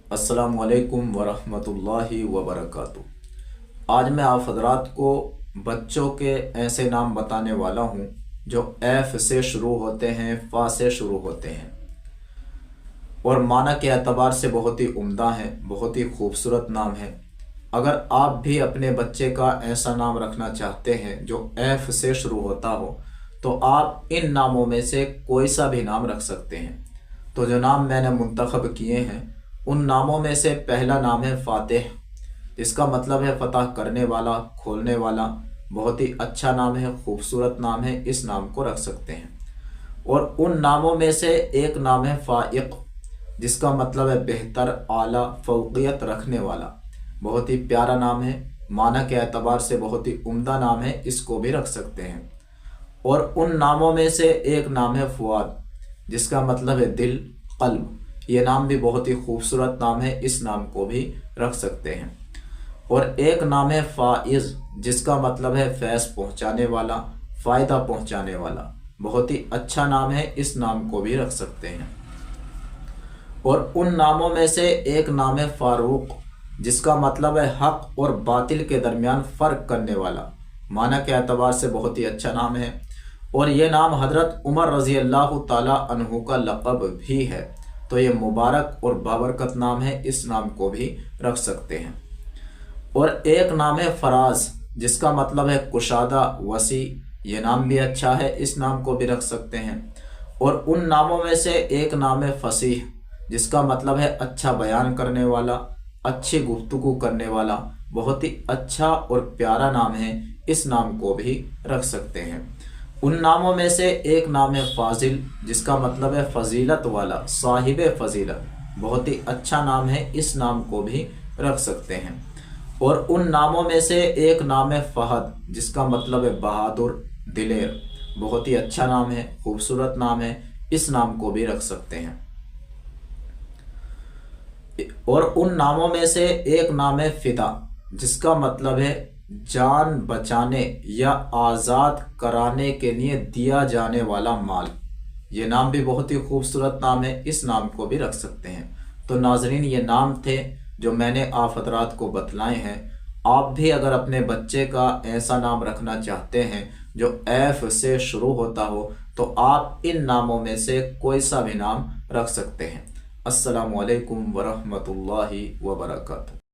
السلام علیکم ورحمۃ اللہ وبرکاتہ۔ آج میں آپ حضرات کو بچوں کے ایسے نام بتانے والا ہوں جو ایف سے شروع ہوتے ہیں، فا سے شروع ہوتے ہیں اور معنی کے اعتبار سے بہت ہی عمدہ ہیں، بہت ہی خوبصورت نام ہیں۔ اگر آپ بھی اپنے بچے کا ایسا نام رکھنا چاہتے ہیں جو ایف سے شروع ہوتا ہو تو آپ ان ناموں میں سے کوئی سا بھی نام رکھ سکتے ہیں۔ تو جو نام میں نے منتخب کیے ہیں ان ناموں میں سے پہلا نام ہے فاتح، جس کا مطلب ہے فتح کرنے والا، کھولنے والا۔ بہت ہی اچھا نام ہے، خوبصورت نام ہے، اس نام کو رکھ سکتے ہیں۔ اور ان ناموں میں سے ایک نام ہے فائق، جس کا مطلب ہے بہتر، اعلیٰ، فوقیت رکھنے والا۔ بہت ہی پیارا نام ہے، معنی کے اعتبار سے بہت ہی عمدہ نام ہے، اس کو بھی رکھ سکتے ہیں۔ اور ان ناموں میں سے ایک نام ہے فؤاد، جس کا مطلب ہے دل، قلب۔ یہ نام بھی بہت ہی خوبصورت نام ہے، اس نام کو بھی رکھ سکتے ہیں۔ اور ایک نام ہے فائز، جس کا مطلب ہے فیض پہنچانے والا، فائدہ پہنچانے والا۔ بہت ہی اچھا نام ہے، اس نام کو بھی رکھ سکتے ہیں۔ اور ان ناموں میں سے ایک نام ہے فاروق، جس کا مطلب ہے حق اور باطل کے درمیان فرق کرنے والا۔ معنی کے اعتبار سے بہت ہی اچھا نام ہے، اور یہ نام حضرت عمر رضی اللہ تعالیٰ عنہ کا لقب بھی ہے۔ تو یہ مبارک اور بابرکت نام ہے، اس نام کو بھی رکھ سکتے ہیں۔ اور ایک نام ہے فراز، جس کا مطلب ہے کشادہ، وسیع۔ یہ نام بھی اچھا ہے، اس نام کو بھی رکھ سکتے ہیں۔ اور ان ناموں میں سے ایک نام ہے فصیح، جس کا مطلب ہے اچھا بیان کرنے والا، اچھی گفتگو کرنے والا۔ بہت ہی اچھا اور پیارا نام ہے، اس نام کو بھی رکھ سکتے ہیں۔ ان ناموں میں سے ایک نام ہے فاضل، جس کا مطلب ہے فضیلت والا، صاحب فضیلت۔ بہت ہی اچھا نام ہے، اس نام کو بھی رکھ سکتے ہیں۔ اور ان ناموں میں سے ایک نام ہے فہد، جس کا مطلب ہے بہادر، دلیر۔ بہت ہی اچھا نام ہے، خوبصورت نام ہے، اس نام کو بھی رکھ سکتے ہیں۔ اور ان ناموں میں سے ایک نام ہے فدا، جس کا مطلب ہے جان بچانے یا آزاد کرانے کے لیے دیا جانے والا مال۔ یہ نام بھی بہت ہی خوبصورت نام ہے، اس نام کو بھی رکھ سکتے ہیں۔ تو ناظرین، یہ نام تھے جو میں نے آپ حضرات کو بتلائے ہیں۔ آپ بھی اگر اپنے بچے کا ایسا نام رکھنا چاہتے ہیں جو ایف سے شروع ہوتا ہو تو آپ ان ناموں میں سے کوئی سا بھی نام رکھ سکتے ہیں۔ السلام علیکم ورحمۃ اللہ وبرکاتہ۔